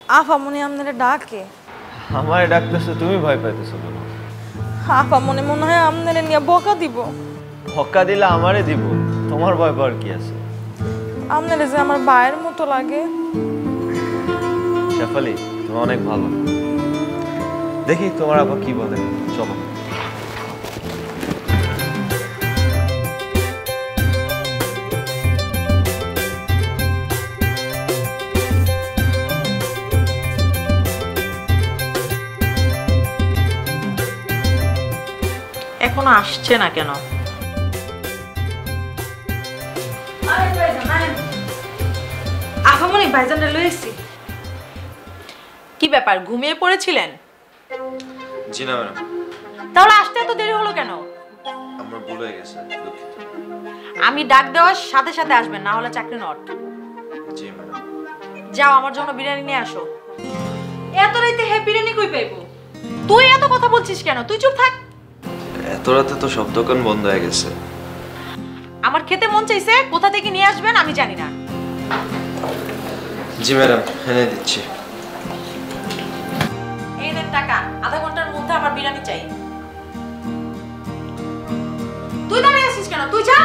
আফামনি আপনারা ডাকে। আমারে ডাকতেছো, তুমি ভয় পাইতেছো কেন? আফামনি মনে হয় আপনারা নিয়ে বকা দিব। বকা দিলে আমারে দিব, তোমার ভয় পাওয়ার কি আছে? আপনারা যে আমার ভাইয়ের মতো লাগে। শেফালি, তুমি অনেক ভালো। দেখি তোমার আবার কি বলে। চলো। এখনো আসছে না কেন? আফামনি ভাইজানরে লইছি। কি ব্যাপার, ঘুমিয়ে পড়েছিলেন? জি না ম্যাডাম। তাহলে আসতে এত দেরি হলো কেন? আমার ভুল হয়ে গেছে, দুঃখিত। আমি ডাক দেওয়ার সাথে সাথে আসবেন, না হলে চাকরি নট। G madam. যাও আমার জন্য বিরিয়ানি নিয়ে আসো। এত রাতে হে বিরিয়ানি কই পাইবো? তুই এত কথা বলছিস কেন? তুই চুপ থাক। এত রাতে তো সব দোকান বন্ধ হয়ে গেছে। আমার খেতে মন চাইছে, কোথা থেকে নিয়ে আসবেন আমি জানি না। জি ম্যাডাম, এনে দিচ্ছি। এই দেন টাকা, আধা ঘন্টার মধ্যে আমার বিরিয়ানি চাই। তুই দাঁড়িয়ে আছিস কেন? তুই যা।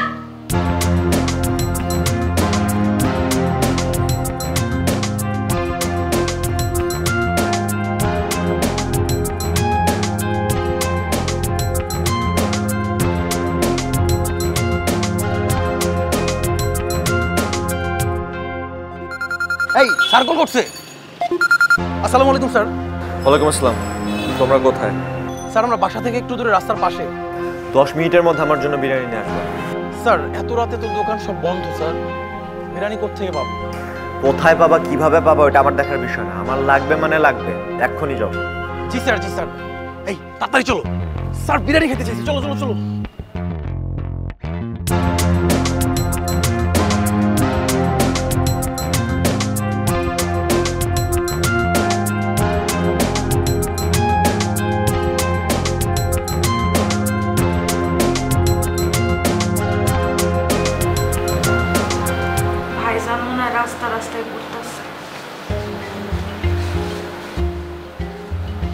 এই স্যার কল করছে। আসসালামু আলাইকুম স্যার। ওয়ালাইকুম আসসালাম। তোমরা কোথায়? স্যার আমরা বাসা থেকে একটু দূরে রাস্তার পাশে। 10 মিনিটের মধ্যে আমার জন্য বিরিয়ানি নিয়ে আসবে। স্যার এত রাতে তো দোকান সব বন্ধ স্যার, বিরিয়ানি কোত্থেকে পাবো? কোথায় পাবা, কিভাবে পাবা, ওটা আমার দেখার বিষয় না। আমার লাগবে মানে লাগবে, এক্ষুনি যাও। জি স্যার, জি স্যার। এই তাড়াতাড়ি চলো স্যার, বিরিয়ানি খেতে চাইছি। চলো চলো চলো। ভাইজান মনে হয় রাস্তায় ঘুরতেছে।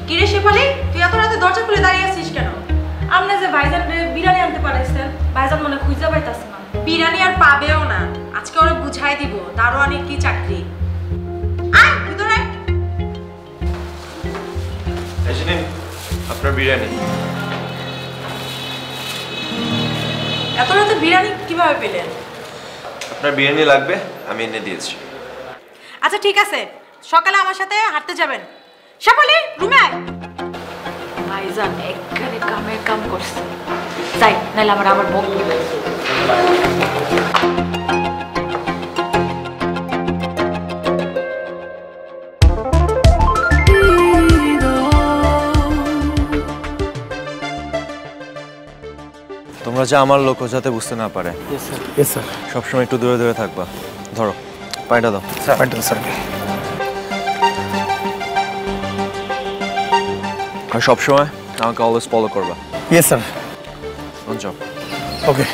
কিরে শেফালি, তুই এত রাতে দরজা খুলে দাঁড়িয়ে আছিস কেন? আপনি যে ভাইজানরে বিরিয়ানি আনতে পারাইছেন, ভাইজান মনে খুঁজে পাইতাছে না। বিরিয়ানি আর পাবেও না। আজকে ওরা বুঝাই দিব দারোয়ানের কি চাকরি। আয় ভিতরে। এই যে নিন আপনার বিরিয়ানি। এত রাতে বিরিয়ানি কিভাবে পেলেন? আপনার বিরিয়ানি লাগবে, আমি এনে দিয়েছি। আচ্ছা ঠিক আছে, সকালে আমার সাথে হাঁটতে যাবেন। শেফালি রুমে আয়। ভাইজান একবারে কামের কাম করছে। যাই, নাইলে আমার আবার বক। তোমরা যে আমার লোক যাতে বুঝতে না পারে। Yes sir. সবসময় একটু দূরে দূরে থাকবা। ধরো পানিটা দাও। স্যার পাঠিয়ে স্যার। আর সবসময় আমাকে অলওয়েজ ফলো করবা। Yes sir. যাও। ওকে।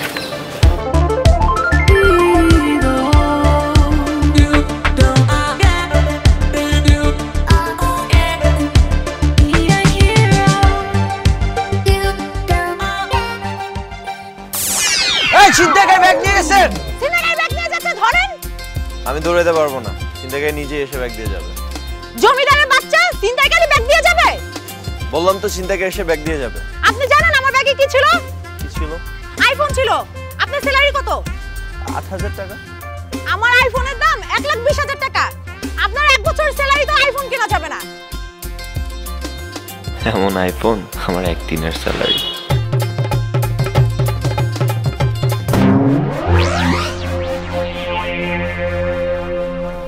এই চিন্তাকার ব্যাগ নিয়ে গেছেন। সিনেমার ব্যাগ নিয়ে যাচ্ছে, ধরেন। আমি দৌড়াতে পারবো না, চিন্তাকার নিজে এসে ব্যাগ দিয়ে যাবে। জমিদারের বাচ্চা চিন্তাকারী ব্যাগ দিয়ে যাবে? বললাম তো চিন্তাকার এসে ব্যাগ দিয়ে যাবে। আপনি জানেন আমার ব্যাগে কি ছিল? কি ছিল? আইফোন ছিল। আপনার স্যালারি কত? 8,000 টাকা। আমার আইফোনের দাম 1,20,000 টাকা। আপনার 1 বছর স্যালারি তো আইফোন কেনা যাবে না। এমন আইফোন আমার 1 দিনের স্যালারি।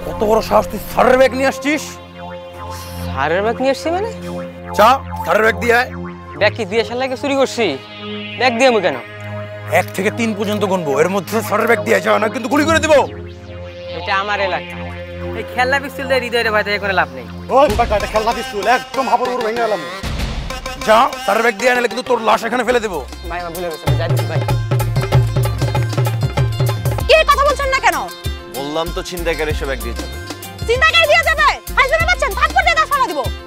কত বড় সাহস, তুই স্যারের ব্যাগ নিয়ে আসছিস? স্যারের ব্যাগ নিয়ে আসছি মানে? চা স্যারের ব্যাগ দিয়ে আয়। ব্যাগ কি দিয়ে শালাকে চুরি করছি? ব্যাগ দিয়ে আমি কেন? 1 থেকে 3 পর্যন্ত গুনবো, এর মধ্যে স্যারের ব্যাগ দিয়ে যাও না কিন্তু গুলি করে দেবো। এটা আমার এলাকা। এই খেলনা পিস্তল দিয়ে হৃদয়ের ভয় থেকে কোনো লাভ নেই। ওই বাবা, এটা খেলনা পিস্তল, একদম হাবুর হাবুর ভেঙে গেলাম। যা স্যারের ব্যাগ দিয়ে আনলে কিন্তু তোর লাশ এখানে ফেলে দেবো। ভাই আমার ভুলে গেছে, যাই দিচ্ছি ভাই। কি কথা বলছেন না কেন? বললাম তো চিন্তাকার এসে ব্যাগ দিয়ে যাবে। চিন্তাকারী